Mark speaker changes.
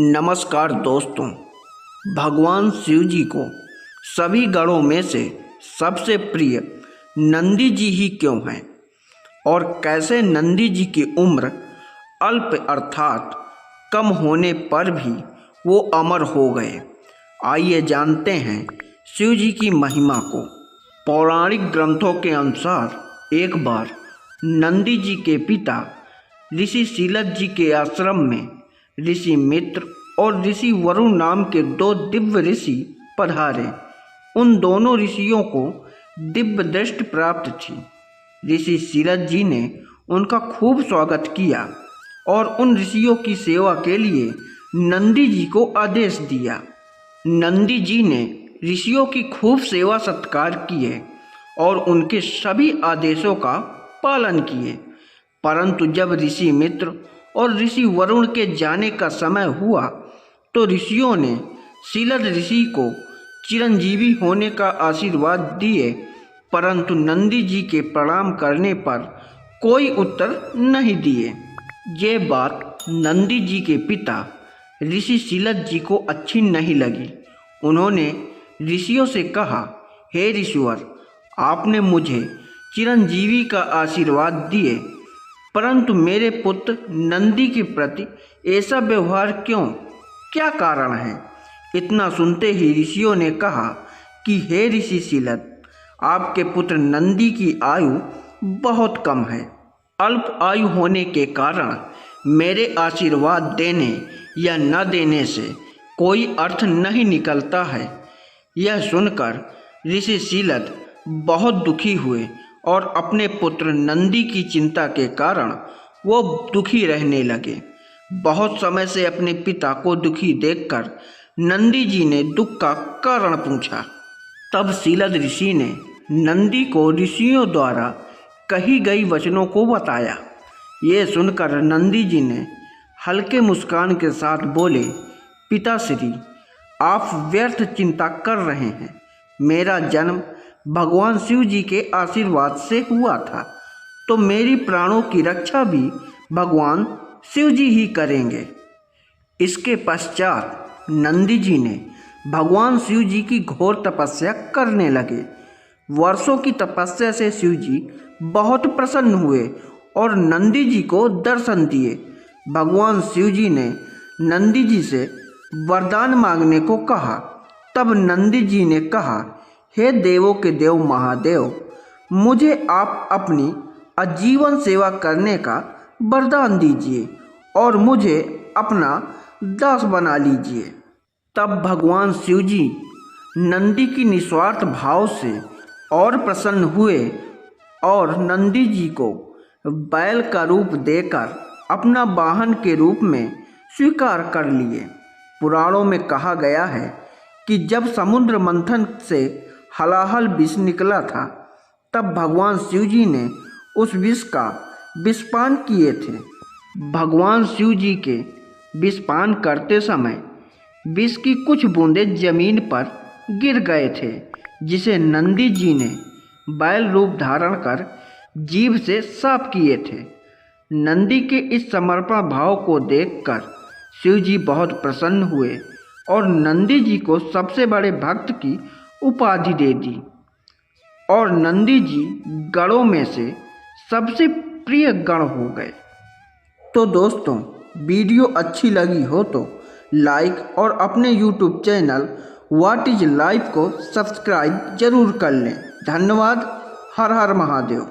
Speaker 1: नमस्कार दोस्तों। भगवान शिव जी को सभी गणों में से सबसे प्रिय नंदी जी ही क्यों हैं और कैसे नंदी जी की उम्र अल्प अर्थात कम होने पर भी वो अमर हो गए। आइए जानते हैं शिव जी की महिमा को। पौराणिक ग्रंथों के अनुसार एक बार नंदी जी के पिता ऋषि सीलत जी के आश्रम में ऋषि मित्र और ऋषि वरुण नाम के दो दिव्य ऋषि पधारे। उन दोनों ऋषियों को दिव्य दृष्टि प्राप्त थी। ऋषि सीलत जी ने उनका खूब स्वागत किया और उन ऋषियों की सेवा के लिए नंदी जी को आदेश दिया। नंदी जी ने ऋषियों की खूब सेवा सत्कार किए और उनके सभी आदेशों का पालन किए। परंतु जब ऋषि मित्र और ऋषि वरुण के जाने का समय हुआ तो ऋषियों ने सीलत ऋषि को चिरंजीवी होने का आशीर्वाद दिए, परंतु नंदी जी के प्रणाम करने पर कोई उत्तर नहीं दिए। ये बात नंदी जी के पिता ऋषि सीलत जी को अच्छी नहीं लगी। उन्होंने ऋषियों से कहा, हे ऋषिवर, आपने मुझे चिरंजीवी का आशीर्वाद दिए, परंतु मेरे पुत्र नंदी के प्रति ऐसा व्यवहार क्यों? क्या कारण है? इतना सुनते ही ऋषियों ने कहा कि हे ऋषि सीलत, आपके पुत्र नंदी की आयु बहुत कम है। अल्प आयु होने के कारण मेरे आशीर्वाद देने या न देने से कोई अर्थ नहीं निकलता है। यह सुनकर ऋषि सीलत बहुत दुखी हुए और अपने पुत्र नंदी की चिंता के कारण वो दुखी रहने लगे। बहुत समय से अपने पिता को दुखी देखकर नंदी जी ने दुख का कारण पूछा। तब सीलत ऋषि ने नंदी को ऋषियों द्वारा कही गई वचनों को बताया। ये सुनकर नंदी जी ने हल्के मुस्कान के साथ बोले, पिताश्री, आप व्यर्थ चिंता कर रहे हैं। मेरा जन्म भगवान शिव जी के आशीर्वाद से हुआ था, तो मेरी प्राणों की रक्षा भी भगवान शिव जी ही करेंगे। इसके पश्चात नंदी जी ने भगवान शिव जी की घोर तपस्या करने लगे। वर्षों की तपस्या से शिव जी बहुत प्रसन्न हुए और नंदी जी को दर्शन दिए। भगवान शिव जी ने नंदी जी से वरदान मांगने को कहा। तब नंदी जी ने कहा, हे देवों के देव महादेव, मुझे आप अपनी आजीवन सेवा करने का वरदान दीजिए और मुझे अपना दास बना लीजिए। तब भगवान शिव जी नंदी की निस्वार्थ भाव से और प्रसन्न हुए और नंदी जी को बैल का रूप देकर अपना वाहन के रूप में स्वीकार कर लिए। पुराणों में कहा गया है कि जब समुद्र मंथन से हलाहल विष निकला था, तब भगवान शिव जी ने उस विष का विषपान किए थे। भगवान शिव जी के विषपान करते समय विष की कुछ बूंदें जमीन पर गिर गए थे, जिसे नंदी जी ने बैल रूप धारण कर जीभ से साफ किए थे। नंदी के इस समर्पण भाव को देखकर शिव जी बहुत प्रसन्न हुए और नंदी जी को सबसे बड़े भक्त की उपाधि दे दी और नंदी जी गणों में से सबसे प्रिय गण हो गए। तो दोस्तों, वीडियो अच्छी लगी हो तो लाइक और अपने YouTube channel what is life को सब्सक्राइब जरूर कर लें। धन्यवाद। हर हर महादेव।